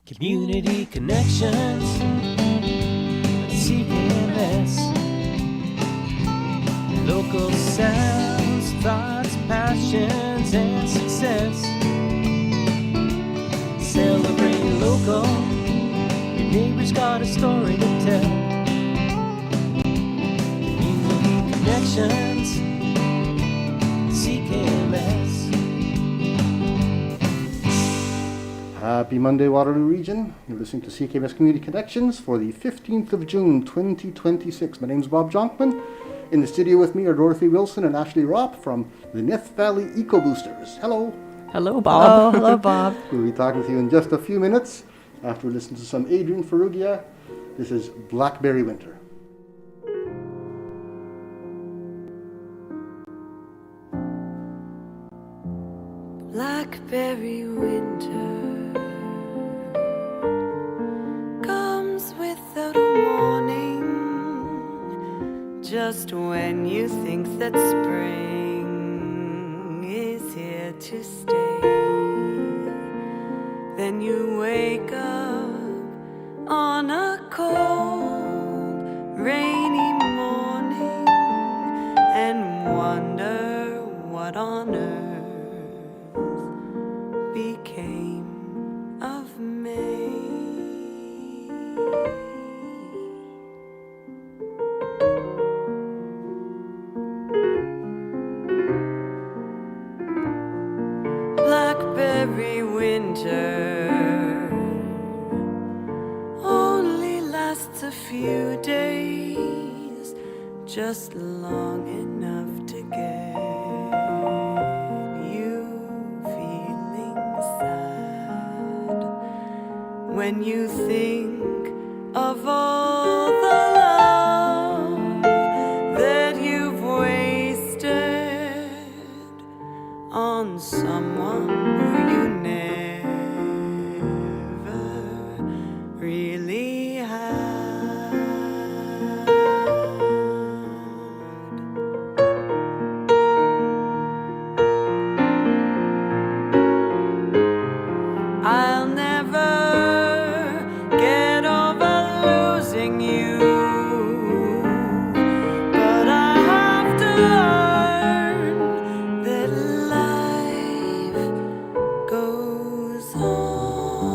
Community connections, CKMS. Local sounds, thoughts, passions, and success. Celebrate local, your neighbor's got a story to tell. Community connections, CKMS. Happy Monday, Waterloo Region. You're listening to CKMS Community Connections for the 15th of June, 2026. My name's Bob Jonkman. In the studio with me are Dorothy Wilson and Ashley Ropp from the Nith Valley Ecoboosters. Hello. Hello, Bob. Hello, Bob. We'll be talking to you in just a few minutes after we listen to some Adrian Ferrugia. This is Blackberry Winter. Blackberry winter comes without a warning, just when you think that spring is here to stay. Then you wake up on a cold, rainy morning and wonder what on earth became of May. Blackberry winter only lasts a few days, just long enough to get when you think of all the love that you've wasted on someone who you never really had. I'll never get over losing you, but I have to learn that life goes on,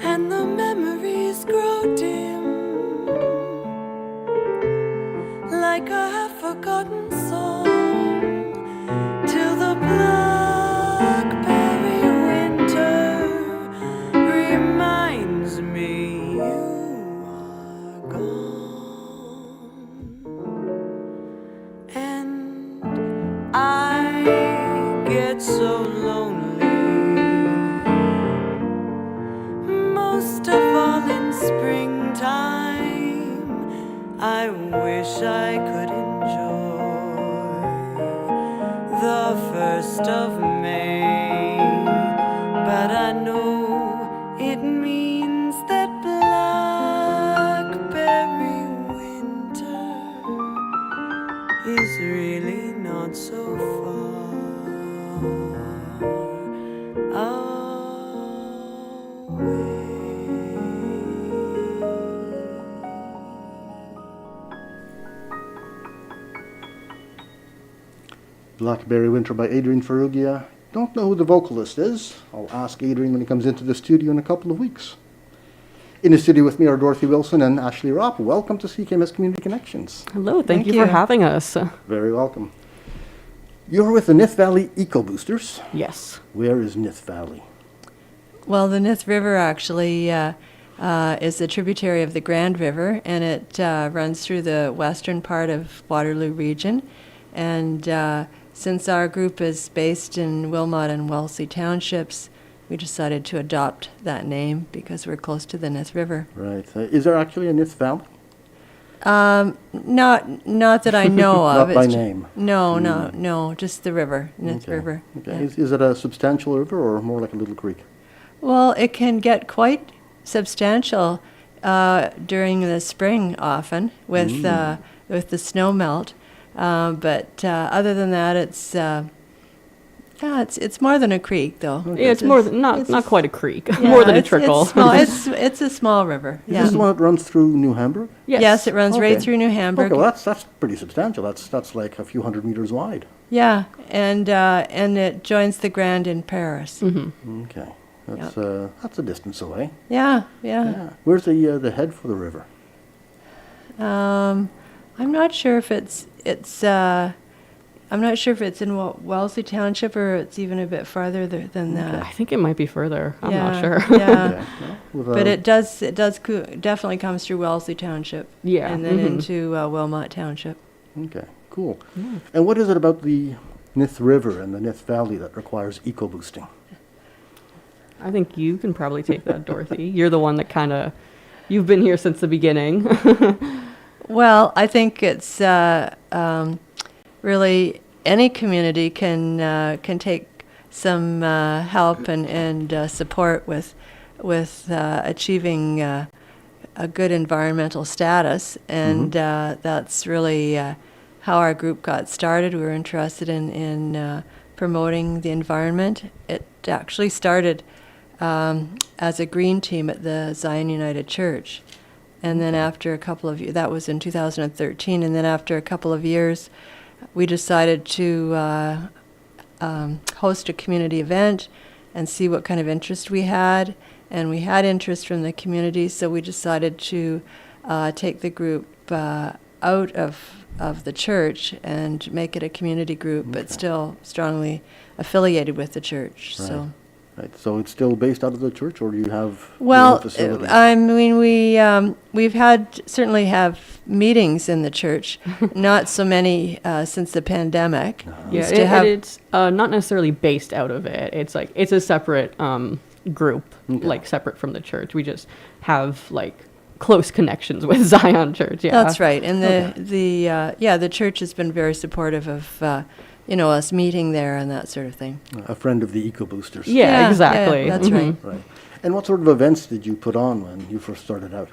and the memories grow dim, like a half-forgotten song, till the blackberry winter reminds me you are gone, and I get so lonely, most of all in springtime. I wish I could enjoy the 1st of May, but I know it means that blackberry winter is really not so far away. Blackberry Winter by Adrian Ferrugia. Don't know who the vocalist is. I'll ask Adrian when he comes into the studio in a couple of weeks. In the studio with me are Dorothy Wilson and Ashley Ropp. Welcome to CKMS Community Connections. Hello, thank you for having us. Very welcome. You're with the Nith Valley Ecoboosters. Yes. Where is Nith Valley? Well, the Nith River actually is a tributary of the Grand River, and it runs through the western part of Waterloo Region. And since our group is based in Wilmot and Wellesley townships, we decided to adopt that name because we're close to the Nith River. Right. Is there actually a Nith Valley? Not that I know of. Not by name? No, just the river, Nith River. Okay. Yeah. Is it a substantial river or more like a little creek? Well, it can get quite substantial during the spring often with the snow melt. But other than that, Yeah, it's more than a creek, though. Yeah, it's more than, not quite a creek, Yeah, more than a it's trickle. small. It's a small river. Is Yeah. this the one that runs through New Hamburg? Yes, it runs right Okay. through New Hamburg. Okay, well, that's pretty substantial. That's like a few hundred meters wide. Yeah, and it joins the Grand in Paris. Mm-hmm. Okay, that's a distance away. Yeah. Yeah. Where's the head for the river? I'm not sure if it's I'm not sure if it's in Wellesley Township or it's even a bit farther than that. I think it might be further. I'm Yeah, not sure. Yeah. Okay, well, with, But it definitely comes through Wellesley Township. Yeah, And then mhm. into Wilmot Township. Okay, cool. And what is it about the Nith River and the Nith Valley that requires eco-boosting? I think you can probably take that, Dorothy. You're the one that you've been here since the beginning. Well, I think it's really any community can take some help and support with achieving a good environmental status, and that's really how our group got started. We were interested in promoting the environment. It actually started as a green team at the Zion United Church. And then after a couple of years, that was in 2013, and then after a couple of years, we decided to host a community event and see what kind of interest we had. And we had interest from the community, so we decided to take the group out of the church and make it a community group, but still strongly affiliated with the church. Right. So. Right, so it's still based out of the church, or do you have your Well, own facility? I mean, we've certainly have meetings in the church. Not so many since the pandemic. Yeah, Used to have- it's not necessarily based out of it. It's like it's a separate group, Okay. like separate from the church. We just have like close connections with Zion Church. Yeah, That's right, and the church has been very supportive of us meeting there and that sort of thing. A friend of the Ecoboosters. Yeah, exactly. Yeah, that's Mhm. right. Right. And what sort of events did you put on when you first started out?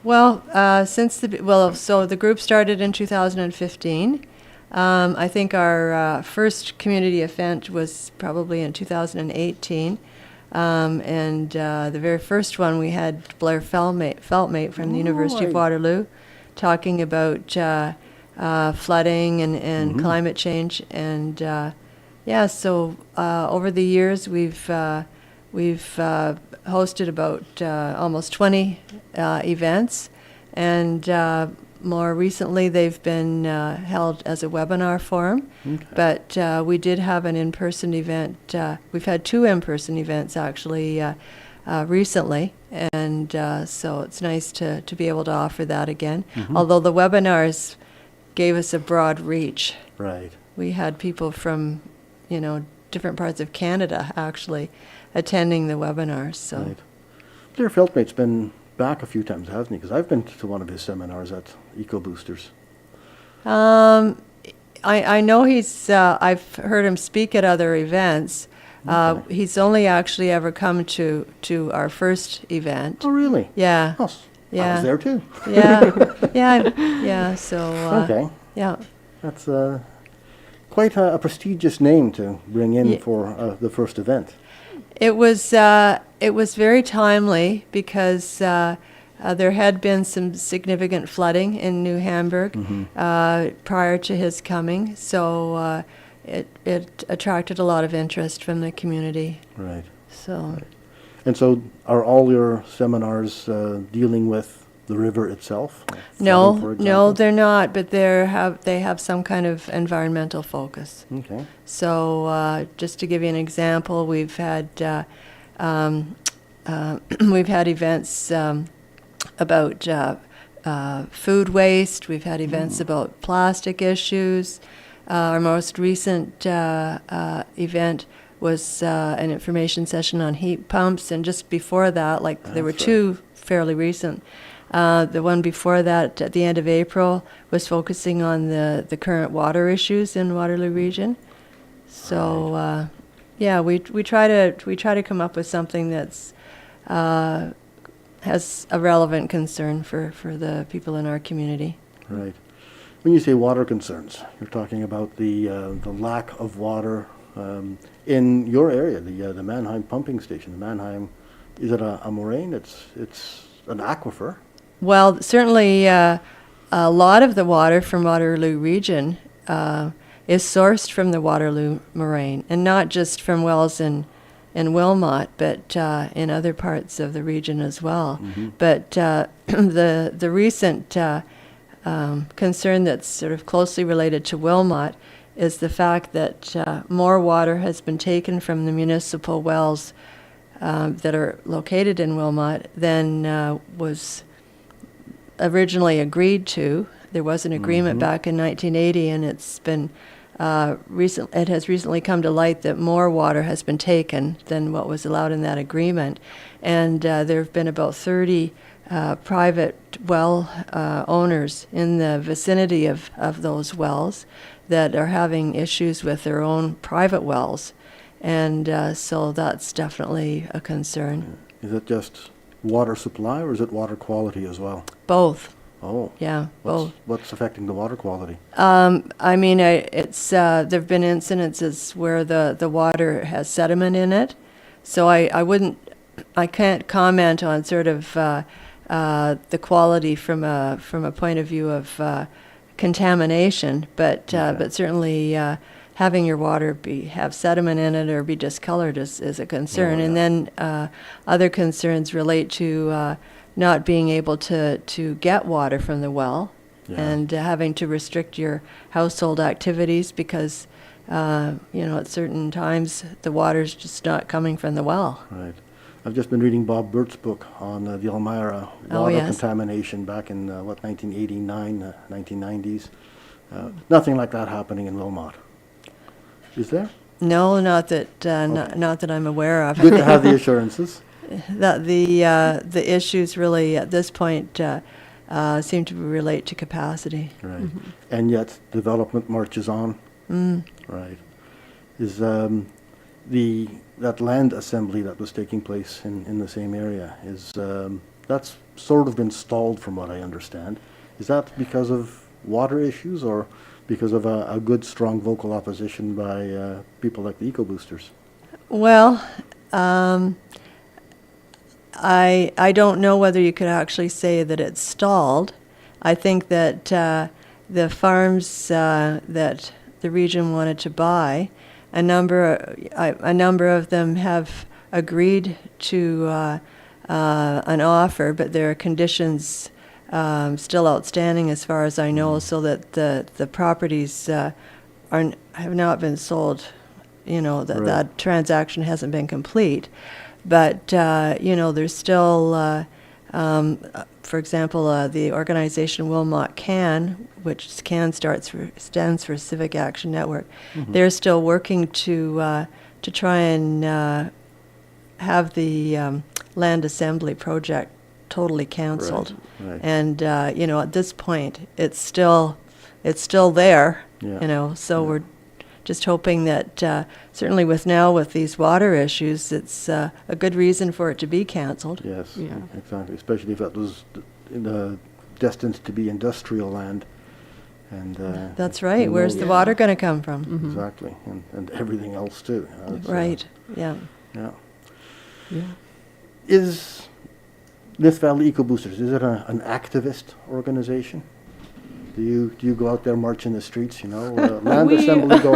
Well, so the group started in 2015. I think our first community event was probably in 2018. And the very first one, we had Blair Feltmate from the University of right. Waterloo talking about flooding and climate change. And so over the years, we've hosted about almost 20 events, and more recently they've been held as a webinar form. Okay. But we did have an in-person event. We've had 2 in-person events actually recently, and so it's nice to be able to offer that again. Although the webinars gave us a broad reach. Right. We had people from, different parts of Canada actually attending the webinars. So. Right. Blair Feltmate's been back a few times, hasn't he? Because I've been to one of his seminars at Ecoboosters. I know I've heard him speak at other events. Okay. He's only actually ever come to our first event. Oh, really? Yeah. Oh, I Yeah. was there too. Yeah. So. Okay. Yeah. That's quite a prestigious name to bring in Ye- for the first event. It was very timely because there had been some significant flooding in New Hamburg prior to his coming, so it attracted a lot of interest from the community. Right. So. And so are all your seminars dealing with the river itself? No, Flooding, for no, example? they're not. But they have some kind of environmental focus. Okay. So just to give you an example, we've had events about food waste. We've had events about plastic issues. Our most recent event was an information session on heat pumps, and just before that, there were That's two fairly recent. The one before that, at the end of April, was focusing on the current water issues in Waterloo Region. So, we try to come up with something that's has a relevant concern for the people in our community. Right. When you say water concerns, you're talking about the lack of water In your area, the Mannheim pumping station, the Mannheim, is it a moraine? It's an aquifer. Well, certainly a lot of the water from Waterloo region is sourced from the Waterloo moraine, and not just from wells in Wilmot, but in other parts of the region as well. But the recent concern that's sort of closely related to Wilmot is the fact that more water has been taken from the municipal wells that are located in Wilmot than was originally agreed to. There was an agreement back in 1980, and it's been it has recently come to light that more water has been taken than what was allowed in that agreement. And there have been about 30 private well owners in the vicinity of those wells that are having issues with their own private wells. And so that's definitely a concern. Is it just water supply, or is it water quality as well? Both. Oh. Yeah, both. What's affecting the water quality? I mean, it's there have been incidences where the water has sediment in it, so I can't comment on sort of the quality from a point of view of contamination, but certainly having your water have sediment in it or be discolored is a concern. And then other concerns relate to not being able to get water from the well, and having to restrict your household activities because, at certain times the water's just not coming from the well. Right. I've just been reading Bob Burt's book on the Elmira water contamination back in, 1989, 1990s. Nothing like that happening in Wilmot. Is there? No, not that not that I'm aware of. Good to have the assurances. That the issues really at this point seem to relate to capacity. Right. And yet development marches on. Right. Is that land assembly that was taking place in the same area, that's sort of been stalled from what I understand. Is that because of water issues or because of a good, strong vocal opposition by people like the Ecoboosters? Well, I don't know whether you could actually say that it's stalled. I think that the farms that the region wanted to buy, a number of them have agreed to an offer, but there are conditions still outstanding as far as I know, so that the properties have not been sold. That transaction hasn't been complete. But, there's still, for example, the organization Wilmot CAN, which CAN stands for Civic Action Network. They're still working to try and have the land assembly project totally canceled. Right. And, at this point, it's still there, so we're just hoping that certainly with these water issues, it's a good reason for it to be canceled. Yes, exactly. Especially if that was destined to be industrial land. And that's right. Where's the water going to come from? Exactly, and everything else too. Right. Yeah. Yeah. Is Nith Valley Ecoboosters, is it an activist organization? Do you go out there marching the streets, land assembly, go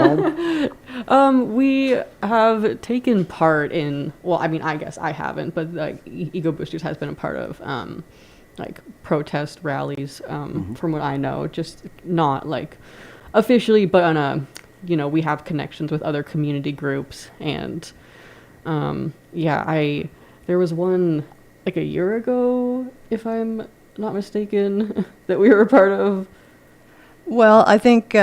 home? We have taken part in, well, I mean, I guess I haven't, but Ecoboosters has been a part of protest rallies, from what I know, just not officially, but on a, we have connections with other community groups, and there was one a year ago, if I'm not mistaken, that we were a part of. Well, I think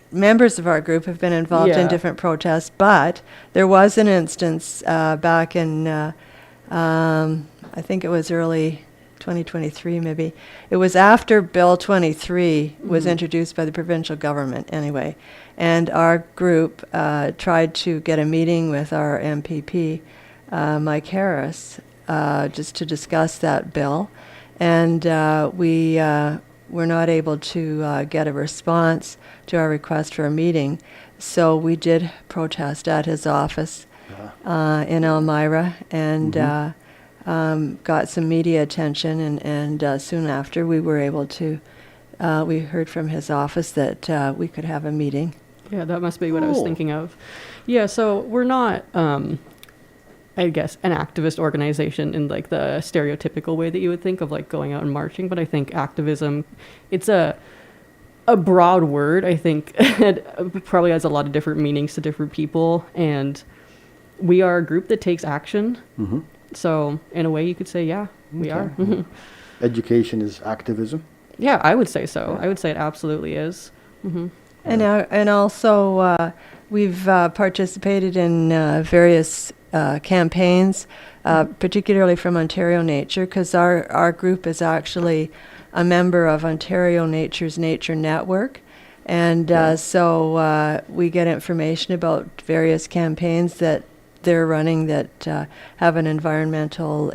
members of our group have been involved in different protests, but there was an instance back in, I think it was early 2023 maybe. It was after Bill 23 was introduced by the provincial government anyway, and our group tried to get a meeting with our MPP, Mike Harris, just to discuss that bill, and we were not able to get a response to our request for a meeting. so we did protest at his office in Elmira, and got some media attention, and soon after we were able to, we heard from his office that we could have a meeting. Yeah, that must be what I was Oh. thinking of. Yeah, so we're not, I guess, an activist organization in like the stereotypical way that you would think of like going out and marching, but I think activism, it's a broad word. I think it probably has a lot of different meanings to different people, and we are a group that takes action. Mm-hmm. So in a way you could say, yeah, we are. Mhm. Education is activism. Yeah, I would say so. Yeah. I would say it absolutely is. Hmm. And also, we've participated in various campaigns, particularly from Ontario Nature, because our group is actually a member of Ontario Nature's Nature Network. And so we get information about various campaigns that they're running that have an environmental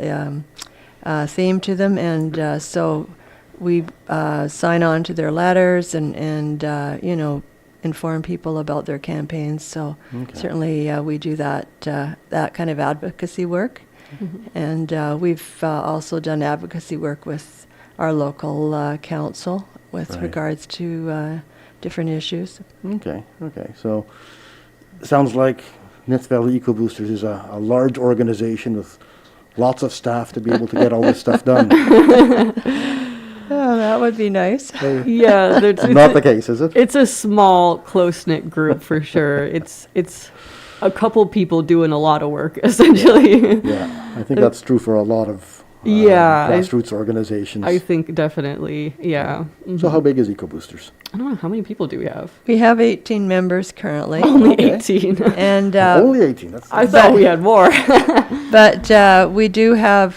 theme to them. And so we sign on to their letters and you know, inform people about their campaigns. So certainly we do that kind of advocacy work. And we've also done advocacy work with our local council with Right. regards to different issues. Okay. So, sounds like Nith Valley Ecoboosters is a large organization with lots of staff to be able to get all this stuff done. Oh, that would be nice. Yeah, it's Not the case, is it? It's a small, close-knit group for sure. It's a couple people doing a lot of work, essentially. Yeah, I think that's true for a lot of Yeah, grassroots organizations. I think definitely, yeah. So how big is Ecoboosters? I don't know, how many people do we have? We have 18 members currently. Only Okay. 18. And Only 18. That's I thought we had more. but we do have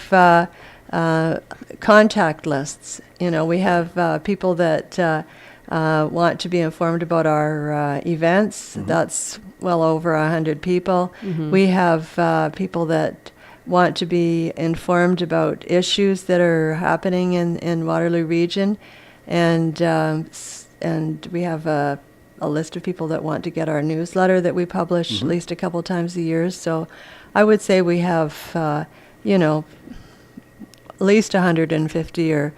contact lists. You know, we have people that want to be informed about our events. That's well over 100 people. We have people that want to be informed about issues that are happening in Waterloo Region, and we have a list of people that want to get our newsletter that we publish at least a couple times a year. So I would say we have, you know, at least 150 or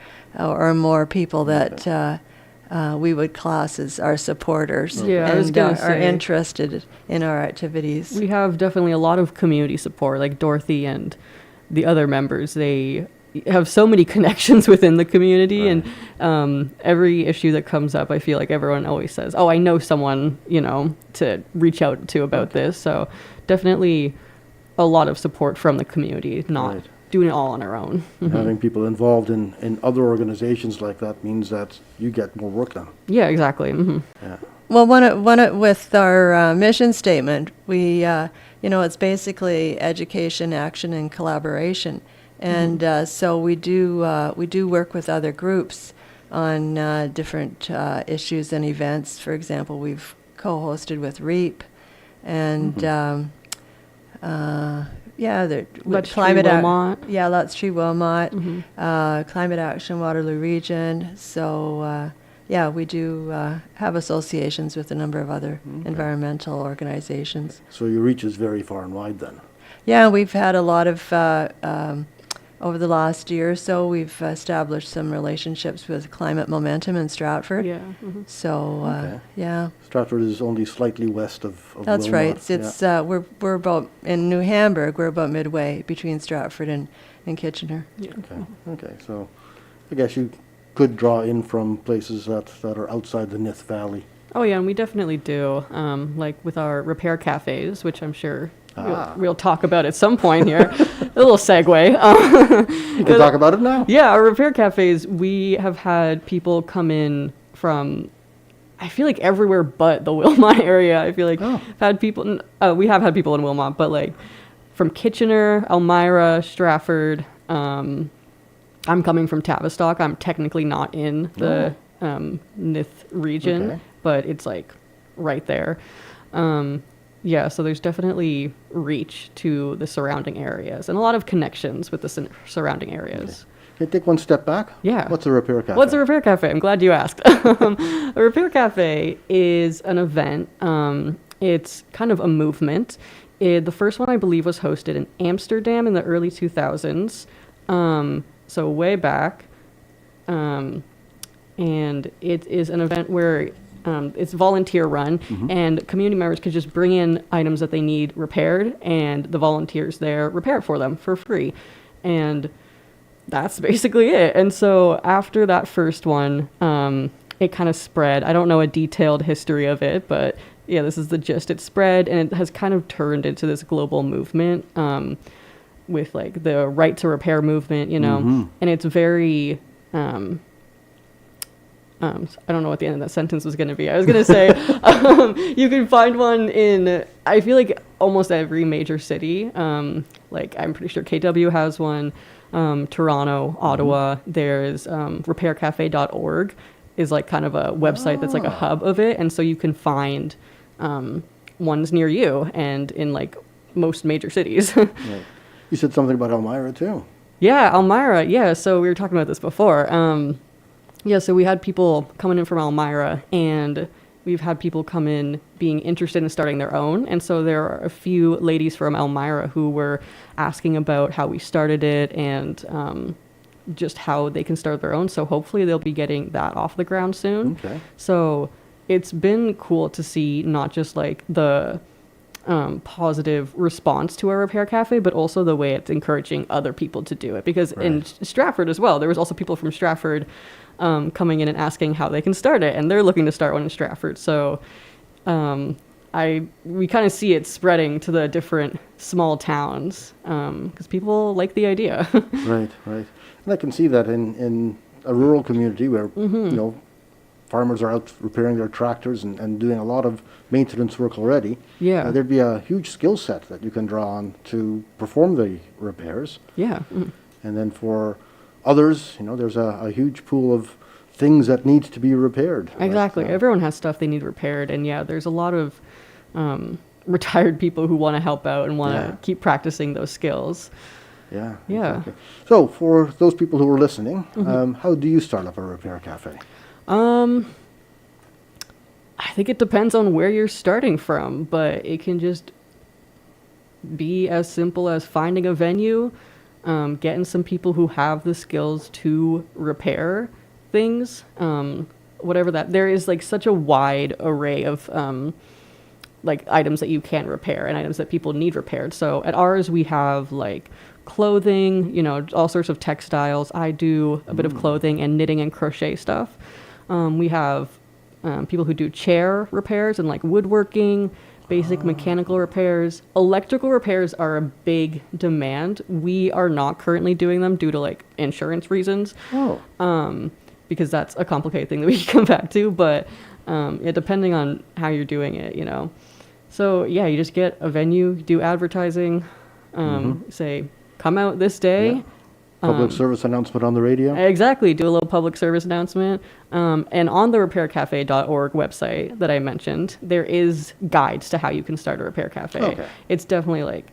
more people that we would class as our supporters Yeah, I was and gonna are say. interested in our activities. We have definitely a lot of community support, like Dorothy and the other members. They have so many connections within the community, and every issue that comes up, I feel like everyone always says, oh, I know someone, you know, to reach out to about this. So definitely a lot of support from the community, not Right. doing it all on our own. Having people involved in other organizations like that means that you get more work done. Yeah, exactly. Yeah. Well, with our mission statement, we, you know, it's basically education, action, and collaboration, and so we do work with other groups on different issues and events. For example, we've co-hosted with Ropp, and Let's climate Tree ac- Wilmot. Yeah, Let's Tree Wilmot, Climate Action Waterloo Region. So yeah, we do have associations with a number of other environmental organizations. So your reach is very far and wide then. Yeah, we've had a lot of over the last year or so. We've established some relationships with Climate Momentum in Stratford. Yeah. So Okay. yeah. Stratford is only slightly west of That's Wilmot. right. It's we're about in New Hamburg. We're about midway between Stratford and Kitchener. Yeah. Okay. So I guess you could draw in from places that are outside the Nith Valley. Oh yeah, and we definitely do. Like with our repair cafes, which I'm sure we'll talk about at some point here. A little segue. You can talk about it now. Yeah, our repair cafes, we have had people come in from, I feel like everywhere but the Wilmot area. I feel like we have had people in Wilmot, but like from Kitchener, Elmira, Stratford. I'm coming from Tavistock. I'm technically not in the Nith region, Okay. but it's like right there. Yeah, so there's definitely reach to the surrounding areas and a lot of connections with the surrounding areas. Okay, take one step back. Yeah. What's a repair cafe? What's a repair cafe? I'm glad you asked. A repair cafe is an event. It's kind of a movement. The first one, I believe, was hosted in Amsterdam in the early 2000s. So way back. And it is an event where it's volunteer run, and community members could just bring in items that they need repaired, and the volunteers there repair it for them for free. And that's basically it. And so after that first one, it kind of spread. I don't know a detailed history of it, but yeah, this is the gist. It spread, and it has kind of turned into this global movement with like the right to repair movement, you know, and it's very... I don't know what the end of that sentence was going to be. I was going to say, you can find one in, I feel like almost every major city. Like I'm pretty sure KW has one, Toronto, Ottawa. There's repaircafe.org is like kind of a website that's like a hub of it. And so you can find ones near you and in like most major cities. Right. You said something about Elmira too. Yeah, Elmira. Yeah, so we were talking about this before. Yeah, so we had people coming in from Elmira, and we've had people come in being interested in starting their own. And so there are a few ladies from Elmira who were asking about how we started it and just how they can start their own. So hopefully they'll be getting that off the ground soon. Okay. So it's been cool to see not just like the positive response to our repair cafe, but also the way it's encouraging other people to do it. Because in Stratford as well, there was also people from Stratford coming in and asking how they can start it, and they're looking to start one in Stratford. So we kind of see it spreading to the different small towns because people like the idea. Right. And I can see that in a rural community where you know, farmers are out repairing their tractors and doing a lot of maintenance work already. Yeah. There'd be a huge skill set that you can draw on to perform the repairs. Yeah. And then for others, you know, there's a huge pool of things that need to be repaired. Exactly. Everyone has stuff they need repaired. And yeah, there's a lot of retired people who want to help out and want to keep practicing those skills. Yeah. Yeah. Exactly. So for those people who are listening, how do you start up a repair cafe? I think it depends on where you're starting from, but it can just be as simple as finding a venue, getting some people who have the skills to repair things, whatever that. There is like such a wide array of like items that you can repair and items that people need repaired. So at ours we have like clothing, you know, all sorts of textiles. I do a bit of clothing and knitting and crochet stuff. We have people who do chair repairs and like woodworking, basic mechanical repairs. Electrical repairs are a big demand. We are not currently doing them due to like insurance reasons. Because that's a complicated thing that we can come back to, but yeah, depending on how you're doing it, you know. So yeah, you just get a venue, do advertising, say, come out this day. Yeah. Public service announcement on the radio. Exactly, do a little public service announcement. And on the repaircafe.org website that I mentioned, there is guides to how you can start a repair cafe. Okay. It's definitely like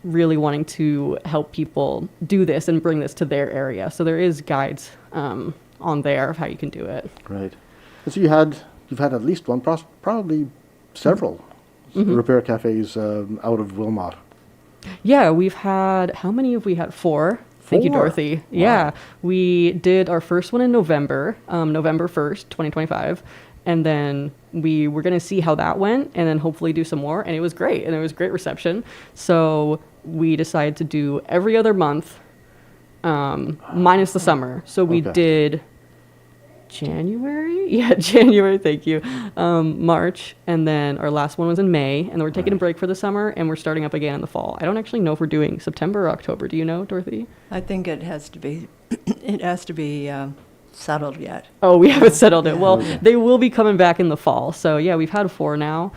really wanting to help people do this and bring this to their area. So there is guides on there of how you can do it. Right. And so you've had at least one, probably several repair cafes out of Wilmot. Yeah, we've had, how many have we had? 4. Thank you, 4? Dorothy. Wow. Yeah, we did our first one in November, November 1st, 2025. And then we were going to see how that went and then hopefully do some more. And it was great. And it was great reception. So we decided to do every other month, minus the summer. So we did January? Yeah, January, thank you. March, and then our last one was in May, and then we're taking a break for the summer, and we're starting up again in the fall. I don't actually know if we're doing September or October. Do you know, Dorothy? I think it has to be, it has to be settled yet. Oh, we haven't settled it. Well, they will be coming back in the fall. So yeah, we've had 4 now.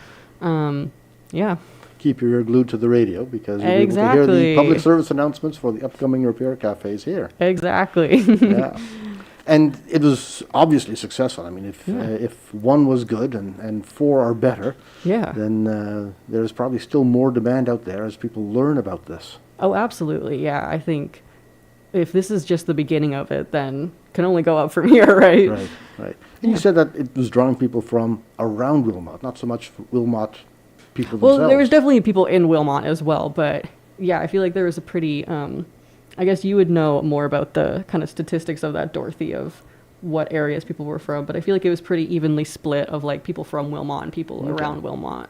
Yeah. Keep your ear glued to the radio because you'll be able to hear the public service announcements for the upcoming repair cafes here. Exactly. Yeah. And it was obviously successful. I mean, if one was good and 4 are better, then there's probably still more demand out there as people learn about this. Oh, absolutely. Yeah, I think if this is just the beginning of it, then can only go up from here, right? Right, right. And you said that it was drawing people from around Wilmot, not so much Wilmot people Well, themselves. there was definitely people in Wilmot as well, but yeah, I feel like there was a pretty, I guess you would know more about the kind of statistics of that, Dorothy, of what areas people were from, but I feel like it was pretty evenly split of like people from Wilmot and people around Wilmot.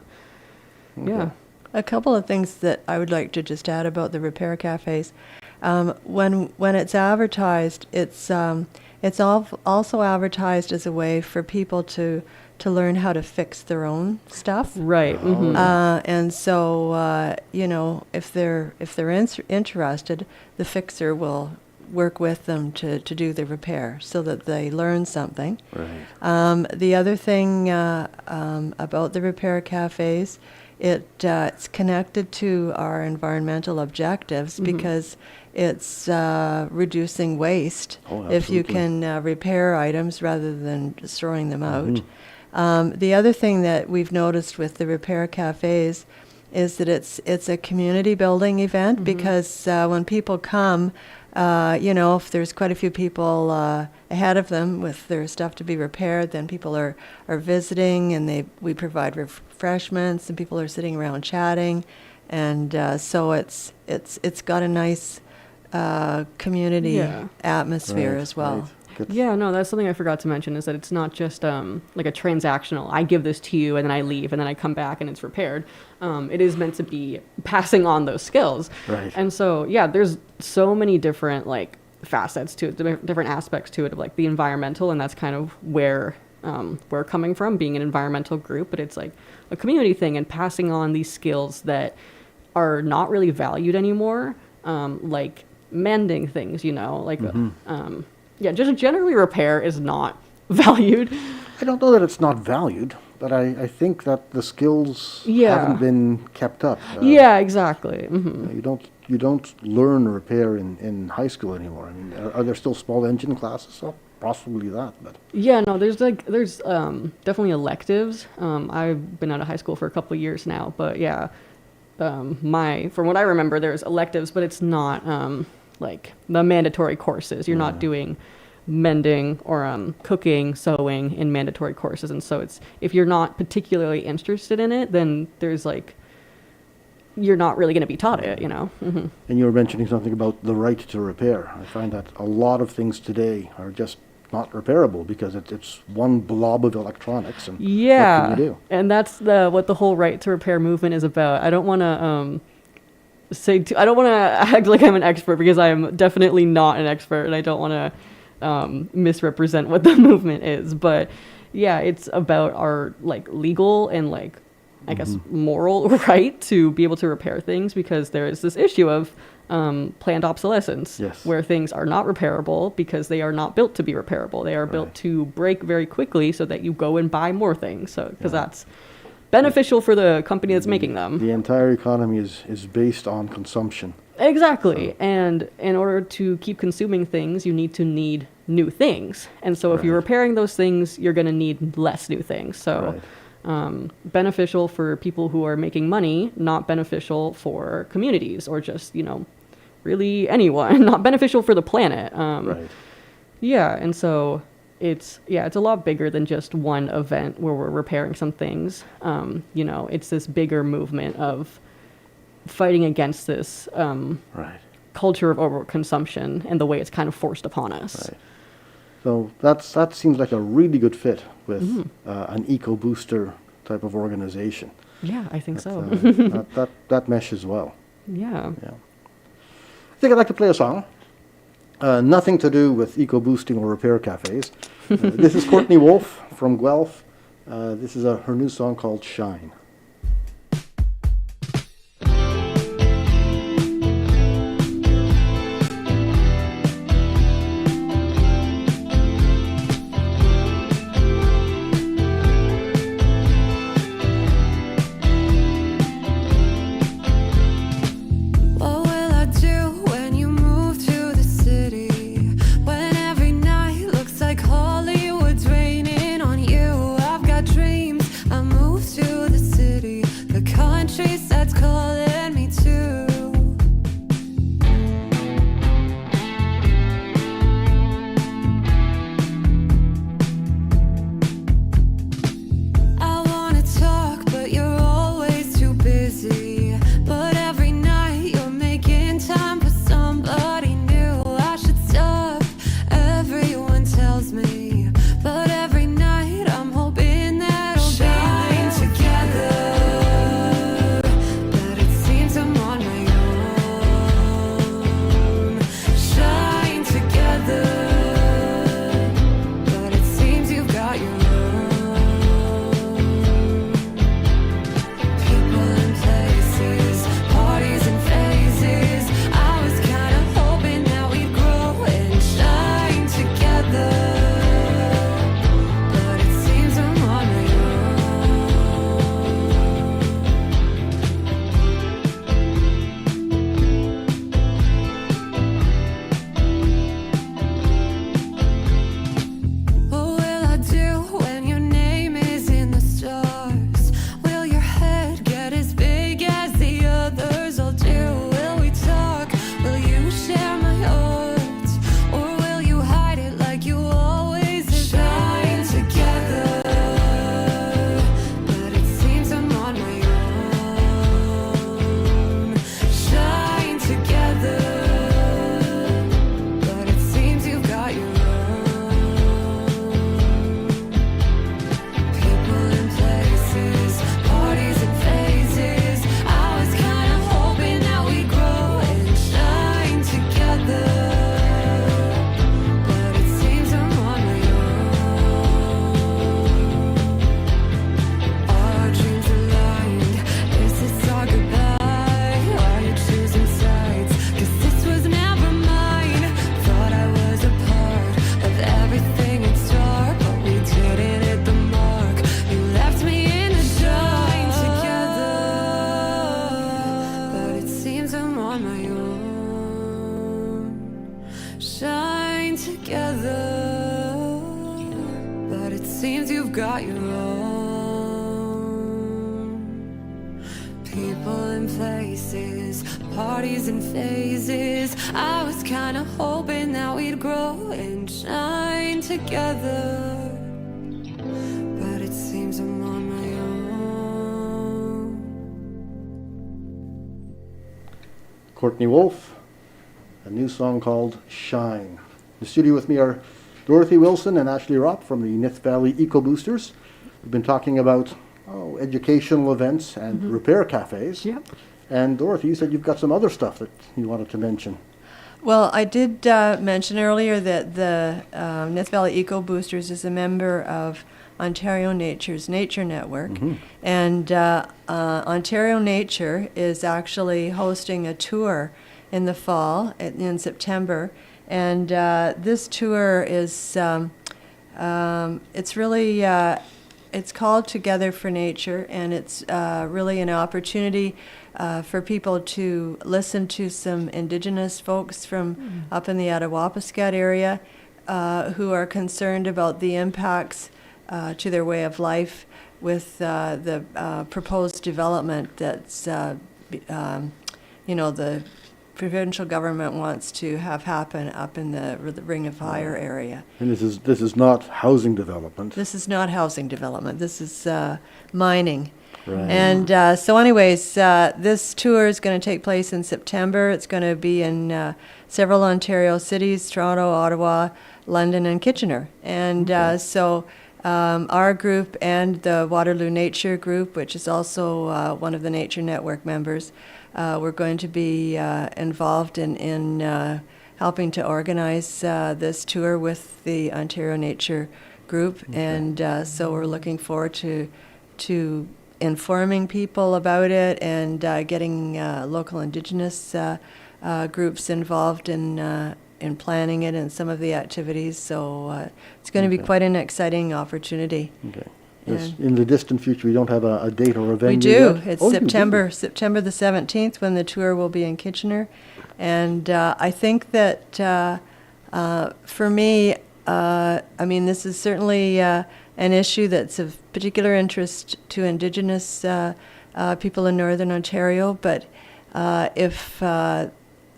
Yeah. A couple of things that I would like to just add about the repair cafes. When it's advertised, it's also advertised as a way for people to learn how to fix their own stuff. Right. Mm-hmm. And so if they're interested, the fixer will work with them to do the repair so that they learn something. Right. The other thing about the repair cafes, it's connected to our environmental objectives because it's reducing waste if you can repair items rather than just throwing them out. The other thing that we've noticed with the repair cafes is that it's a community building event because when people come, if there's quite a few people ahead of them with their stuff to be repaired, then people are visiting, and we provide refreshments, and people are sitting around chatting, and so it's got a nice community atmosphere as well. Right. Good. Yeah, no, that's something I forgot to mention, is that it's not just like a transactional, I give this to you and then I leave and then I come back and it's repaired. It is meant to be passing on those skills. Right. And so, yeah, there's so many different like facets to it, different aspects to it of like the environmental, and that's kind of where we're coming from, being an environmental group, but it's like a community thing and passing on these skills that are not really valued anymore, like mending things, like just generally repair is not valued. I don't know that it's not valued, but I think that the skills haven't been kept up. Yeah, exactly. Mm-hmm. You don't learn repair in high school anymore. I mean, are there still small engine classes? Well, possibly that, but yeah, no, there's definitely electives. I've been out of high school for a couple of years now, but yeah, from what I remember, there's electives, but it's not like the mandatory courses. You're not doing mending or cooking, sewing in mandatory courses, and so it's, if you're not particularly interested in it, then there's like, you're not really going to be taught it, Mm-hmm. And you were mentioning something about the right to repair. I find that a lot of things today are just not repairable because it's one blob of electronics, and what can you do? And that's what the whole right to repair movement is about. I don't want to I don't want to act like I'm an expert, because I am definitely not an expert, and I don't want to misrepresent what the movement is. But yeah, it's about our like legal and like, I guess, moral right to be able to repair things, because there is this issue of planned obsolescence, where things are not repairable because they are not built to be repairable. They are built to break very quickly so that you go and buy more things. So because that's beneficial for the company that's making them. The entire economy is based on consumption. Exactly. And in order to keep consuming things, you need new things. And so if you're repairing those things, you're going to need less new things. So beneficial for people who are making money, not beneficial for communities or just, really anyone, not beneficial for the planet. Yeah. And so it's a lot bigger than just one event where we're repairing some things. It's this bigger movement of fighting against this culture of overconsumption and the way it's kind of forced upon us. Right. So that seems like a really good fit with an Ecobooster type of organization. Yeah, I think so. that meshes well. Yeah. I think I'd like to play a song. Nothing to do with eco-boosting or repair cafes. This is Courtney Wolf from Guelph. This is her new song called Shine. What will I do when you move to the city? When every night looks like Hollywood's raining on you. I've got dreams. I moved to the city. on my own, shine together, but it seems you've got your own. People and places, parties and phases. I was kinda hoping that we'd grow and shine together, but it seems I'm on my own. Courtney Wolf, a new song called Shine. In the studio with me are Dorothy Wilson and Ashley Ropp from the Nith Valley Ecoboosters. We've been talking about educational events and repair cafes. Yep. And Dorothy, you said you've got some other stuff that you wanted to mention. Well, I did mention earlier that the Nith Valley Ecoboosters is a member of Ontario Nature's Nature Network. And Ontario Nature is actually hosting a tour in the fall, in September. And this tour is, it's really, it's called Together for Nature, and it's really an opportunity for people to listen to some Indigenous folks from up in the Attawapiskat area who are concerned about the impacts to their way of life with the proposed development that's, the provincial government wants to have happen up in the Ring of Fire area. And this is not housing development. This is not housing development. This is mining. Right. And so anyways, this tour is going to take place in September. It's going to be in several Ontario cities, Toronto, Ottawa, London, and Kitchener. And so our group and the Waterloo Nature Group, which is also one of the Nature Network members, we're going to be involved in helping to organize this tour with the Ontario Nature Group. And so we're looking forward to informing people about it and getting local Indigenous groups involved in planning it and some of the activities. So it's going to be quite an exciting opportunity. Okay. Yes, in the distant future, we don't have a date or a venue We do. yet? It's Oh, you do. September the 17th when the tour will be in Kitchener. And I think that for me, this is certainly an issue that's of particular interest to Indigenous people in Northern Ontario. But if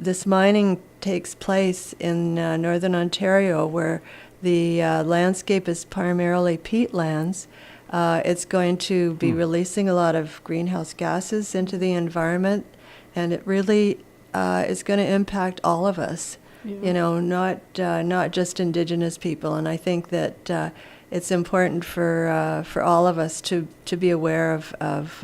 this mining takes place in Northern Ontario, where the landscape is primarily peatlands, it's going to be releasing a lot of greenhouse gases into the environment, and it really is going to impact all of us. Not just Indigenous people. And I think that it's important for all of us to be aware of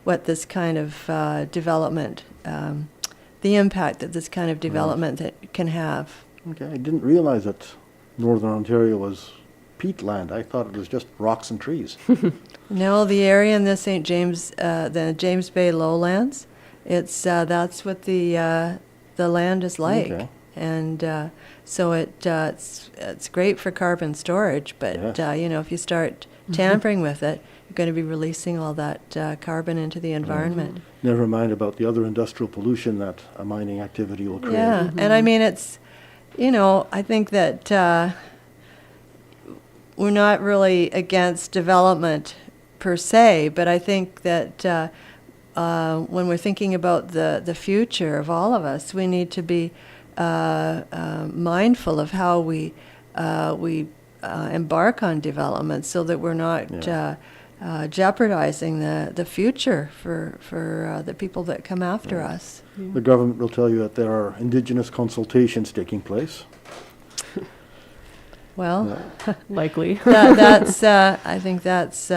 what this kind of development, the impact that this kind of development that can have. Okay, I didn't realize that Northern Ontario was peatland. I thought it was just rocks and trees. No, the area in the St. James, the James Bay lowlands, it's that's what the land is like. Okay. And so it's great for carbon storage, but Yes. if you start tampering with it, you're going to be releasing all that carbon into the environment. Never mind about the other industrial pollution that a mining activity will create. Yeah, and I mean, it's, I think that we're not really against development per se, but I think that when we're thinking about the future of all of us, we need to be mindful of how we embark on development so that we're not jeopardizing the future for the people that come after us. The government will tell you that there are Indigenous consultations taking place. Well, Likely. that's I think that's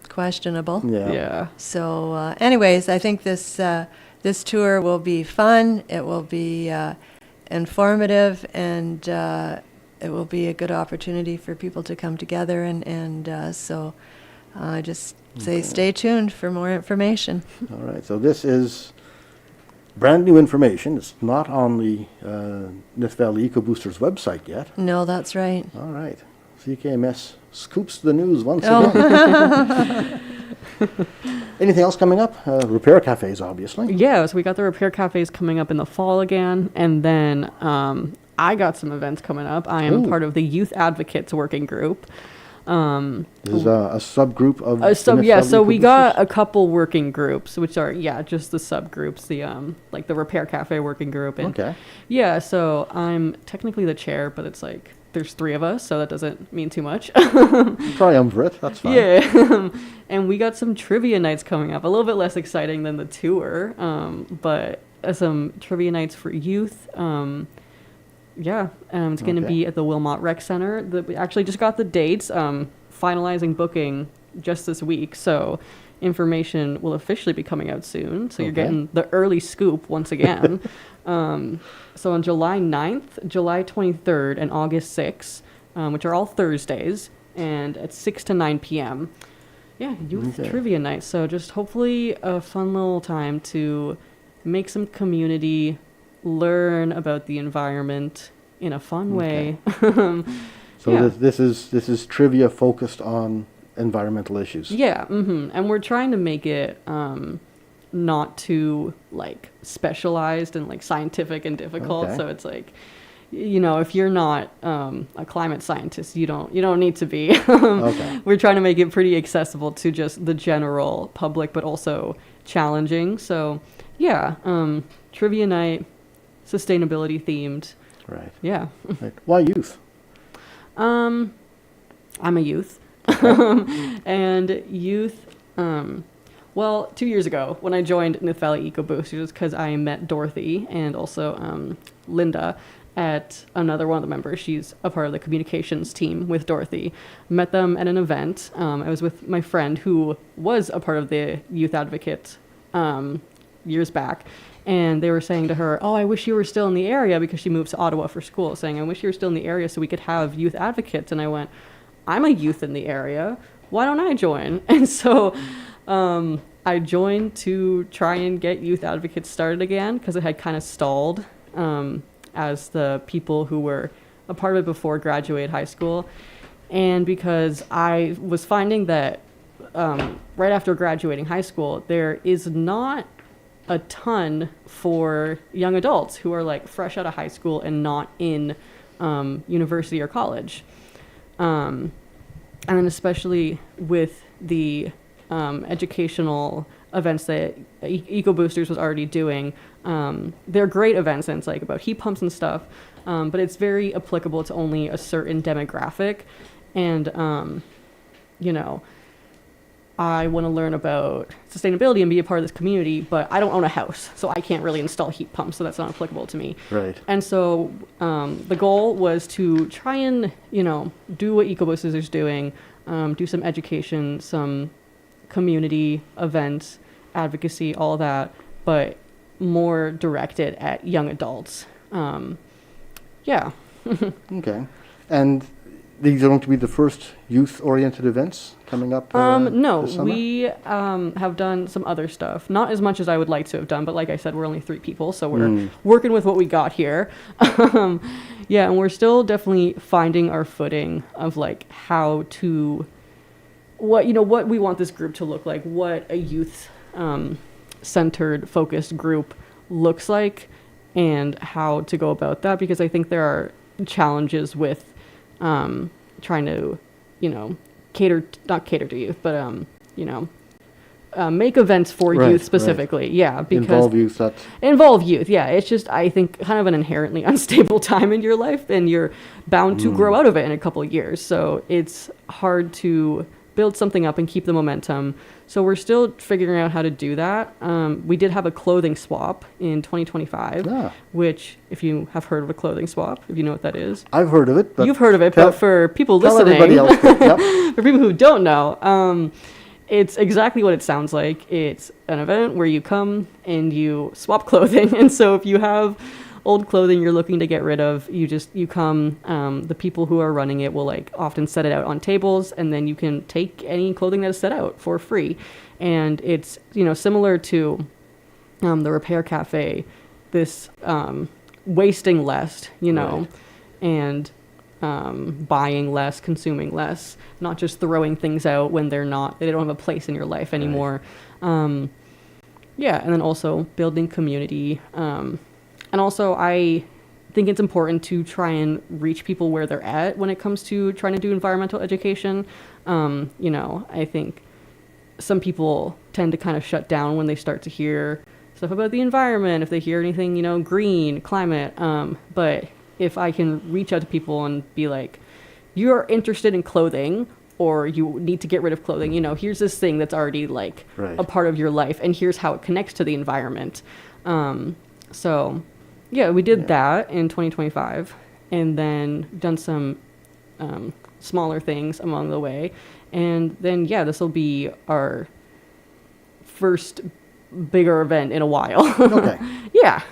questionable. Yeah. Yeah. So, anyways, I think this tour will be fun. It will be informative, and it will be a good opportunity for people to come together. And so, I just say stay tuned for more information. All right, so this is brand new information. It's not on the Nith Valley Ecoboosters website yet. No, that's right. All right. CKMS scoops the news once Oh. again. Anything else coming up? Repair cafes, obviously. Yeah, so we got the repair cafes coming up in the fall again, and then I got some events coming up. I am Ooh. part of the Youth Advocates Working Group. This is a subgroup of So we Ecoboosters? got a couple working groups, which are just the subgroups, the like the repair cafe working group. And Okay. yeah, so I'm technically the chair, but it's like there's 3 of us, so that doesn't mean too much. Triumvirate, that's fine. Yeah. And we got some trivia nights coming up, a little bit less exciting than the tour, but some trivia nights for youth. It's going to Okay. be at the Wilmot Rec Center. We actually just got the dates, finalizing booking just this week, so information will officially be coming out soon. So you're Okay. getting the early scoop once again. So on July 9th, July 23rd, and August 6th, which are all Thursdays, and at 6 to 9 p.m. Yeah, youth Okay. trivia night. So just hopefully a fun little time to make some community, learn about the environment in a fun way. So Yeah. this is trivia focused on environmental issues. Yeah, and we're trying to make it not too like specialized and like scientific and difficult. Okay. So it's like, if you're not a climate scientist, you don't need to be. Okay. We're trying to make it pretty accessible to just the general public, but also challenging. So yeah, trivia night, sustainability themed. Right. Yeah. Right. Why youth? I'm a youth. And youth, well, 2 years ago when I joined Nith Valley Ecoboosters, because I met Dorothy and also Linda at another one of the members. She's a part of the communications team with Dorothy. Met them at an event. I was with my friend who was a part of the Youth Advocate years back. And they were saying to her, "Oh, I wish you were still in the area," because she moved to Ottawa for school, saying, "I wish you were still in the area so we could have youth advocates." And I went, "I'm a youth in the area. Why don't I join?" And so I joined to try and get youth advocates started again, because it had kind of stalled as the people who were a part of it before graduated high school. And because I was finding that right after graduating high school, there is not a ton for young adults who are like fresh out of high school and not in university or college. And then especially with the educational events that Ecoboosters was already doing, they're great events, and it's like about heat pumps and stuff, but it's very applicable to only a certain demographic. And, I want to learn about sustainability and be a part of this community, but I don't own a house, so I can't really install heat pumps, so that's not applicable to me. Right. And so the goal was to try and, do what Ecoboosters is doing, do some education, some community events, advocacy, all that, but more directed at young adults. Yeah. Okay. And these are going to be the first youth-oriented events coming up No, this summer? we have done some other stuff. Not as much as I would like to have done, but like I said, we're only 3 people, so we're working with what we got here. Yeah, and we're still definitely finding our footing of like how to, what we want this group to look like, what a youth centered, focused group looks like, and how to go about that, because I think there are challenges with trying to, not cater to youth, but, make events for Right, youth specifically. right. Yeah, because Involve youth. Yeah. It's just, I think, kind of an inherently unstable time in your life, and you're bound to grow out of it in a couple of years. So it's hard to build something up and keep the momentum. So we're still figuring out how to do that. We did have a clothing swap in 2025, which, if you have heard of a clothing swap, if you know what that is. I've heard of it. But You've heard of it, but for people tell listening, everybody else. Yep. for people who don't know, it's exactly what it sounds like. It's an event where you come and you swap clothing. And so if you have old clothing you're looking to get rid of, you come, the people who are running it will like often set it out on tables, and then you can take any clothing that is set out for free. And it's, similar to the repair cafe, this wasting less, Right. and buying less, consuming less, not just throwing things out when they don't have a place in your life anymore. Yeah, and then also building community. And also I think it's important to try and reach people where they're at when it comes to trying to do environmental education. I think some people tend to kind of shut down when they start to hear stuff about the environment, if they hear anything, green, climate. But if I can reach out to people and be like, you're interested in clothing, or you need to get rid of clothing, here's this thing that's already like a part of your life, and here's how it connects to the environment. So yeah, we did that in 2025, and then done some smaller things along the way. And then, this will be our first bigger event in a while. Okay. Yeah.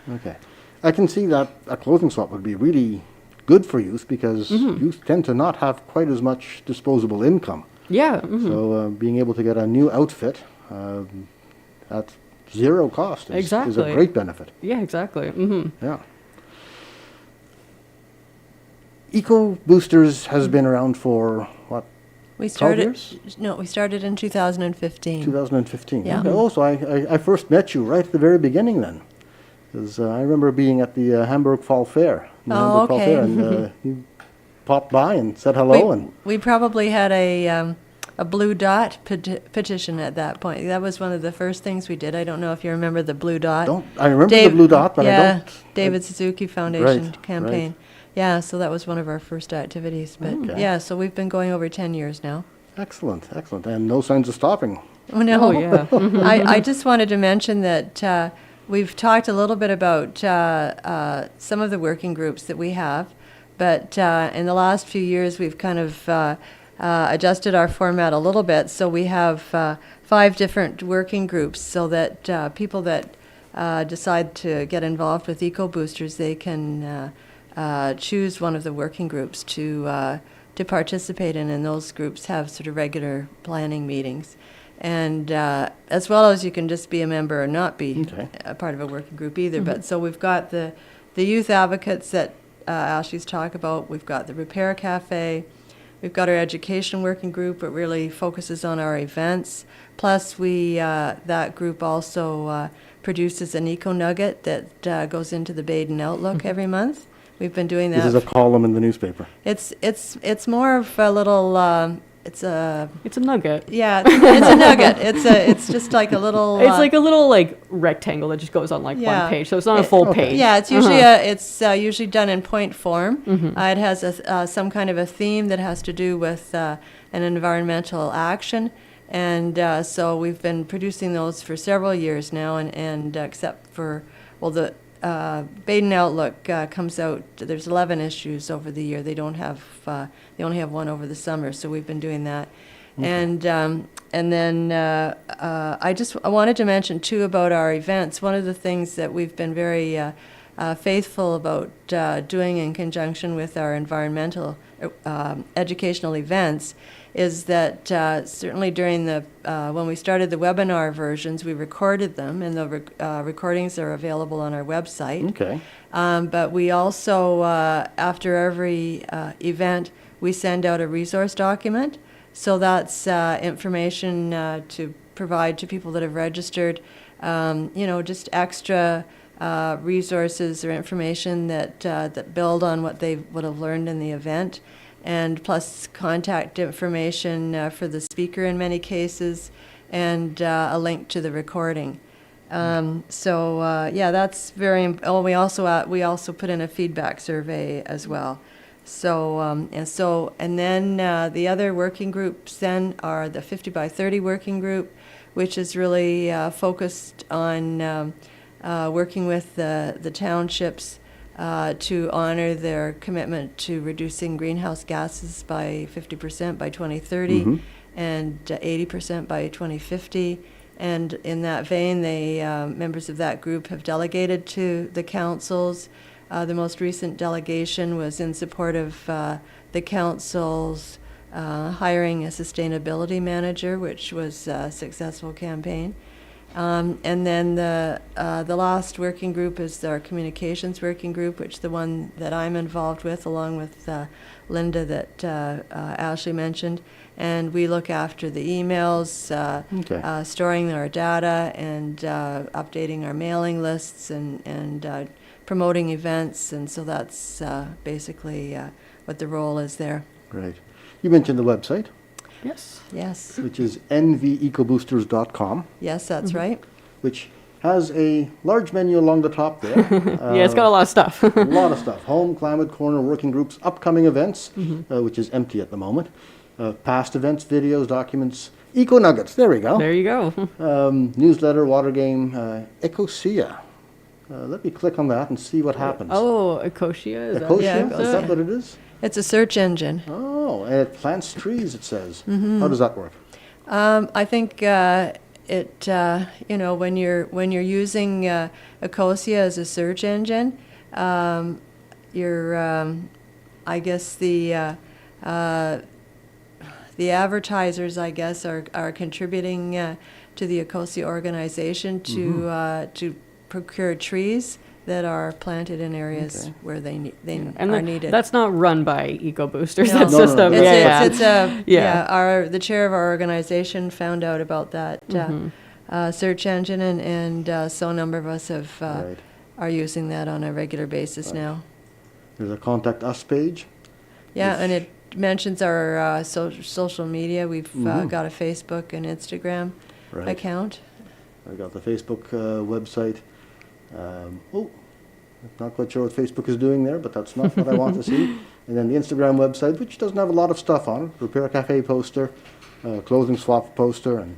Okay. I can see that a clothing swap would be really good for youth, because youth tend to not have quite as much disposable income. Yeah. So being able to get a new outfit at zero cost is a great benefit. Yeah, exactly. Yeah. Ecoboosters has been around for, what, We 12 years? we started in 2015. 2015. Yeah. Okay. Oh, so I first met you right at the very beginning then. Because I remember being at the Hamburg Fall Fair. Oh, okay. And you popped by and said hello. We probably had a blue dot petition at that point. That was one of the first things we did. I don't know if you remember the blue dot. I remember the blue dot, but I don't. David Suzuki Foundation Right, campaign. right. Yeah, so that was one of our first activities. But Okay. so we've been going over 10 years now. Excellent, excellent. And no signs of stopping. Oh, no. Oh, yeah. I just wanted to mention that we've talked a little bit about some of the working groups that we have, but in the last few years we've kind of adjusted our format a little bit. So we have 5 different working groups, so that people that decide to get involved with Ecoboosters, they can choose one of the working groups to participate in, and those groups have sort of regular planning meetings. And as well as you can just be a member or not be a part of a working group either. But so we've got the youth advocates that Ashley's talked about. We've got the Repair Cafe. We've got our education working group. It really focuses on our events. Plus, that group also produces an Eco Nugget that goes into the Baden Outlook every month. We've been doing that. This is a column in the newspaper. It's more of a little. It's a nugget. Yeah, it's a nugget. It's just like a little. It's like a little rectangle that just goes on one page, so it's not a full page. Yeah, it's usually usually done in point form. It has some kind of a theme that has to do with an environmental action, and so we've been producing those for several years now, and except for the Baden Outlook comes out. There's 11 issues over the year. They only have one over the summer, so we've been doing that. Okay. And then I wanted to mention too about our events. One of the things that we've been very faithful about doing in conjunction with our environmental educational events is that certainly during when we started the webinar versions, we recorded them, and the recordings are available on our website. Okay. But we also, after every event, we send out a resource document. So that's information to provide to people that have registered, just extra resources or information that build on what they would have learned in the event. And plus contact information for the speaker in many cases, and a link to the recording. That's very. We also put in a feedback survey as well. So then the other working groups then are the 50 by 30 working group, which is really focused on working with the townships. To honor their commitment to reducing greenhouse gases by 50% by 2030 and 80% by 2050. And in that vein, members of that group have delegated to the councils. The most recent delegation was in support of the councils hiring a sustainability manager, which was a successful campaign. And then the last working group is our communications working group, which the one that I'm involved with, along with Linda that Ashley mentioned. And we look after the emails, storing our data, and updating our mailing lists, and promoting events. And so that's basically what the role is there. Great. You mentioned the website, Yes. Yes. which is nvecoboosters.com, Yes, that's right. which has a large menu along the top there. Yeah, it's got a lot of stuff. A lot of stuff. Home, climate, corner, working groups, upcoming events, which is empty at the moment. Past events, videos, documents, Eco Nuggets, there we go. There you go. Newsletter, water game, Ecosia. Let me click on that and see what happens. Oh, Ecosia, is that? Ecosia, Yeah, is that what it is? It's a search engine. Oh, and it plants trees, it says. How does that work? I think when you're using Ecosia as a search engine, I guess the advertisers, I guess, are contributing to the Ecosia organization to procure trees that are planted in areas where they And are needed. that's not run by Ecoboosters. No. That No, no, system. no. The chair of our organization found out about that search engine, and so a number of us have Right. are using that on a regular basis now. There's a contact us page. Yeah, and it mentions our social media. We've got a Facebook and Instagram Right. account. I got the Facebook website. Not quite sure what Facebook is doing there, but that's not what I want to see. And then the Instagram website, which doesn't have a lot of stuff on it. Repair Cafe poster, clothing swap poster, and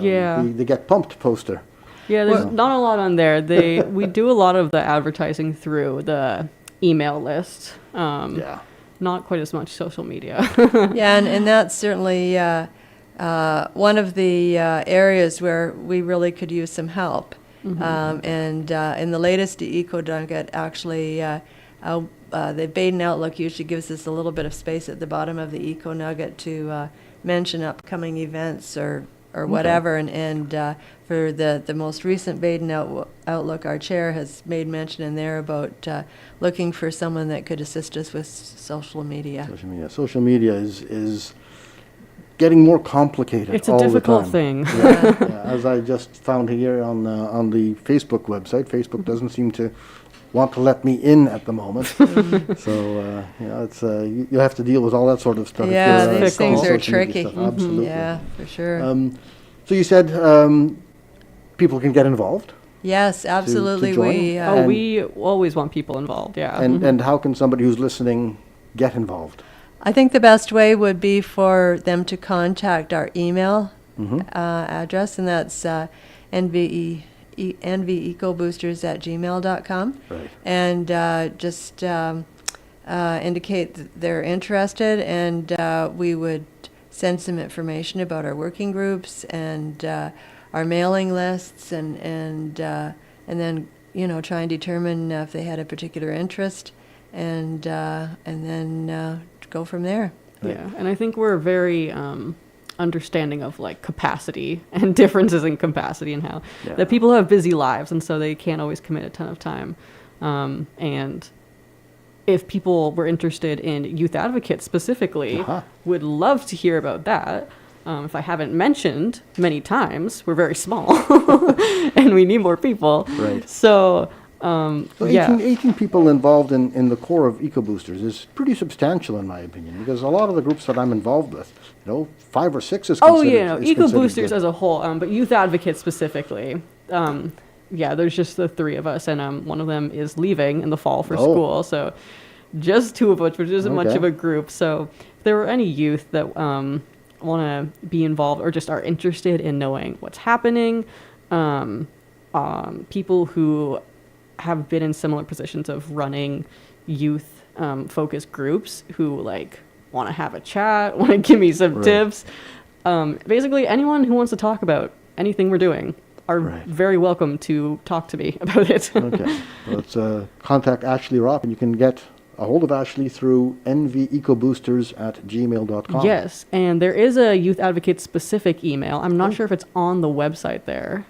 the Get Pumped poster. Yeah, there's not a lot on there. We do a lot of the advertising through the email list. Not quite as much social media. Yeah, and that's certainly one of the areas where we really could use some help. And in the latest Eco Nugget, actually, the Baden Outlook usually gives us a little bit of space at the bottom of the Eco Nugget to mention upcoming events or whatever. And for the most recent Baden Outlook, our chair has made mention in there about looking for someone that could assist us with social media. Social media is getting more complicated. It's a all difficult the thing. time. Yeah, as I just found here on the Facebook website, Facebook doesn't seem to want to let me in at the moment. So it's you have to deal with all that sort of stuff. Yeah, if you're, these things social are media tricky. stuff. Absolutely. Yeah, for sure. So you said people can get involved. Yes, absolutely. join? We always want people involved. Yeah. And how can somebody who's listening get involved? I think the best way would be for them to contact our email address, and that's nvecoboosters@gmail.com. Right. And just indicate that they're interested, and we would send some information about our working groups and our mailing lists, and then try and determine if they had a particular interest, and then go from there. Yeah, and I think we're very understanding of like capacity and differences in capacity and how that people have busy lives, and so they can't always commit a ton of time. And if people were interested in youth advocates specifically, would love to hear about that. If I haven't mentioned many times, we're very small and we need more people. Right. So, 18 people involved in the core of Ecoboosters is pretty substantial in my opinion, because a lot of the groups that I'm involved with, 5 or 6 is considered. Ecoboosters as a whole, but youth advocates specifically. There's just the 3 of us, and one of them is leaving in the fall for school, so just 2 of which isn't much of a group. So if there were any youth that want to be involved or just are interested in knowing what's happening, people who have been in similar positions of running youth focused groups who want to have a chat, want to give me some tips. Basically, anyone who wants to talk about anything we're doing are very welcome to talk to me about it. Okay. Well, it's contact Ashley Ropp, and you can get a hold of Ashley through nvecoboosters@gmail.com. Yes, and there is a youth advocate specific email. I'm not sure if it's on the website there.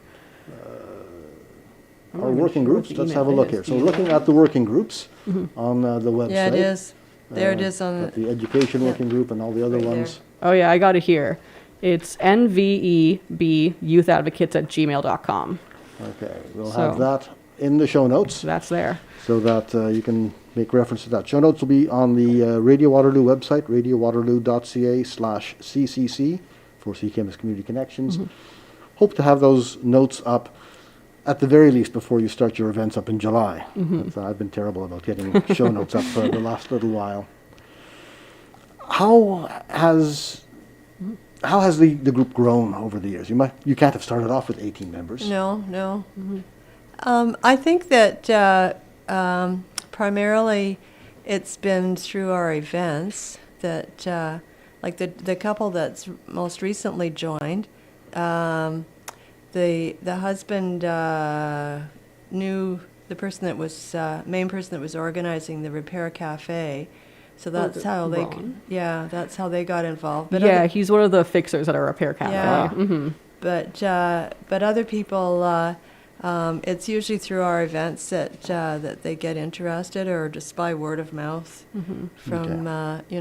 I'm not Our even working sure what groups, the let's email have a look is. here. So we're looking at the working groups Mm-hmm. on the website. Yeah, it is. There it is on Got the education yeah. working group and all the other Right there. ones. Oh yeah, I got it here. It's nvebyouthadvocates@gmail.com. Okay, we'll So- have that in the show notes So that's there. so that you can make reference to that. Show notes will be on the Radio Waterloo website, radiowaterloo.ca/ccc for CKMS Community Connections. Hope to have those notes up at the very least before you start your events up in July. I've been terrible about getting show notes up for the last little while. How has the group grown over the years? You can't have started off with 18 members. No, no. I think that primarily it's been through our events that, like the couple that's most recently joined, the husband knew the person that was main person that was organizing the repair cafe. So that's how they, Ron. that's how they got involved. But Yeah, other- he's one of the fixers at our repair cafe. Yeah. Mm-hmm. but other people, it's usually through our events that they get interested, or just by word of mouth from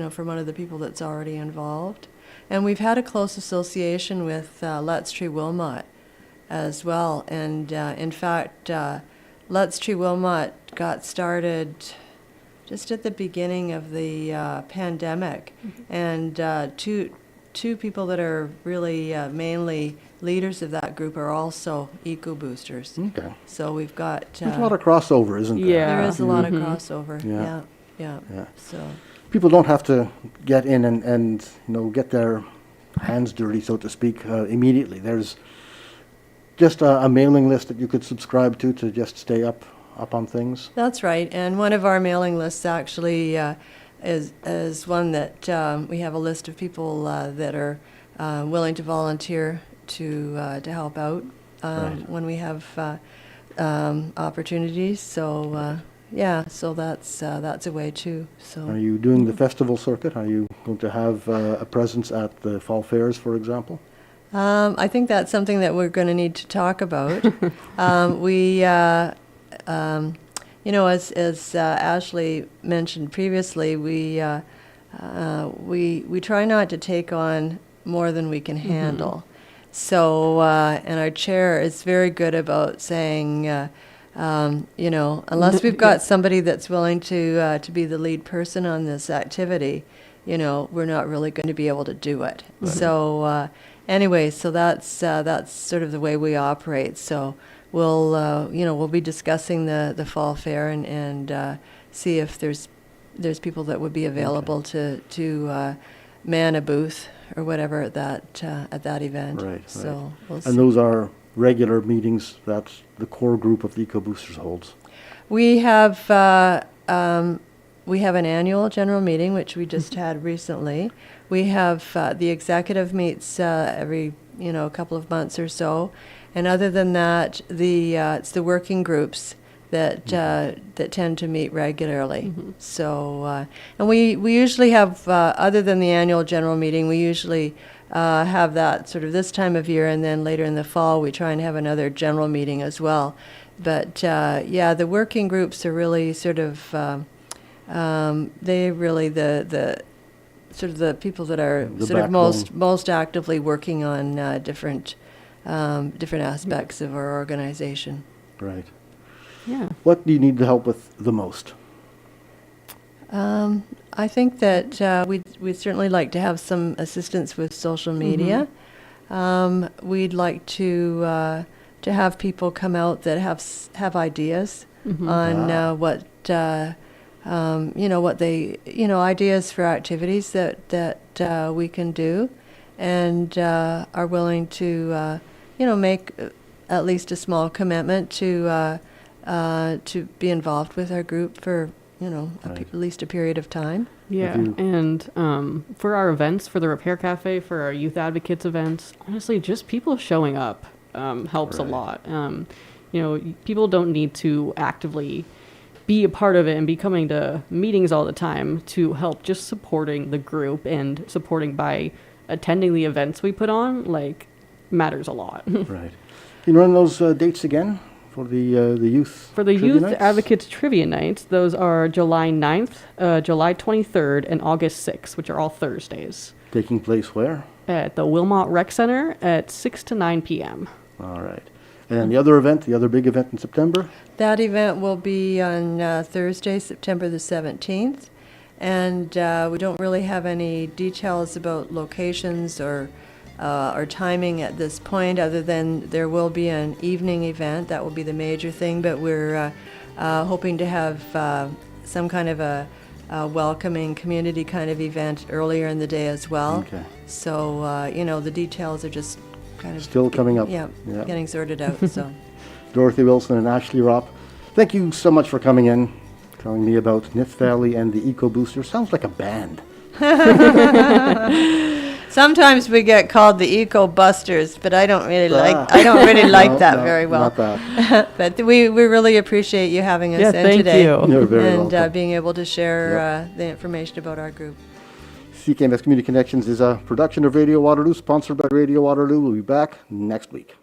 from one of the people that's already involved. And we've had a close association with Let's Tree Wilmot as well. And in fact, Let's Tree Wilmot got started just at the beginning of the pandemic, and two people that are really mainly leaders of that group are also Ecoboosters. Okay. So we've got There's a lot of crossover, isn't there? Yeah. there is a lot of crossover. Yeah. Yeah. Yeah. So People don't have to get in and get their hands dirty, so to speak, immediately. There's just a mailing list that you could subscribe to just stay up on things. that's right. And one of our mailing lists actually is one that we have a list of people that are willing to volunteer to help out Right. when we have opportunities. So so that's a way too. So Are you doing the festival circuit? Are you going to have a presence at the fall fairs, for example? I think that's something that we're going to need to talk about. We, as Ashley mentioned previously, we try not to take on more than we can handle. So, and our chair is very good about saying, unless we've got somebody that's willing to be the lead person on this activity, we're not really going to be able to do it. So, anyway, so that's sort of the way we operate. So we'll be discussing the fall fair and see if there's people that would be available to man a booth or whatever at that event. Right, So we'll see. And those are regular meetings that the core group of the Ecoboosters holds. We have an annual general meeting, which we just had recently. We have the executive meets every couple of months or so, and other than that, it's the working groups that tend to meet regularly. So and we usually have other than the annual general meeting, we usually have that sort of this time of year, and then later in the fall we try and have another general meeting as well. But the working groups are really sort of they're really the sort of the people that are The sort of backbone. most actively working on different aspects of our organization. Right. Yeah. What do you need the help with the most? I think that we'd certainly like to have some assistance with social media. We'd like to have people come out that have ideas on what what they ideas for activities that we can do, and are willing to make at least a small commitment to be involved with our group for Right. at least a period of time. Yeah, you- and for our events, for the Repair Cafe, for our Youth Advocates events, honestly, just people showing up helps Right. a lot. People don't need to actively be a part of it and be coming to meetings all the time to help just supporting the group and supporting by attending the events we put on, like, matters a lot. Right. Can you run those dates again for the youth? For the trivia Youth nights? Advocates Trivia Nights, those are July 9th, July 23rd, and August 6th, which are all Thursdays, Taking place where? at the Wilmot Rec Center at 6 to 9 p.m. All right. And then the other event, the other big event in September? That event will be on Thursday, September the 17th. And we don't really have any details about locations or timing at this point, other than there will be an evening event. That will be the major thing, but we're hoping to have some kind of a welcoming community kind of event earlier in the day as well. Okay. So, the details are just kind of... Still coming up. Yeah, Yeah. getting sorted out, so... Dorothy Wilson and Ashley Ropp, thank you so much for coming in, telling me about Nith Valley and the Ecoboosters. Sounds like a band. Sometimes we get called the Ecoboosters, but I don't really like No, that no, very well. Not that. But we really appreciate you having us Yeah, in thank today. you. You're very and welcome. being able to share the information about our group. CKMS Community Connections is a production of Radio Waterloo, sponsored by Radio Waterloo. We'll be back next week.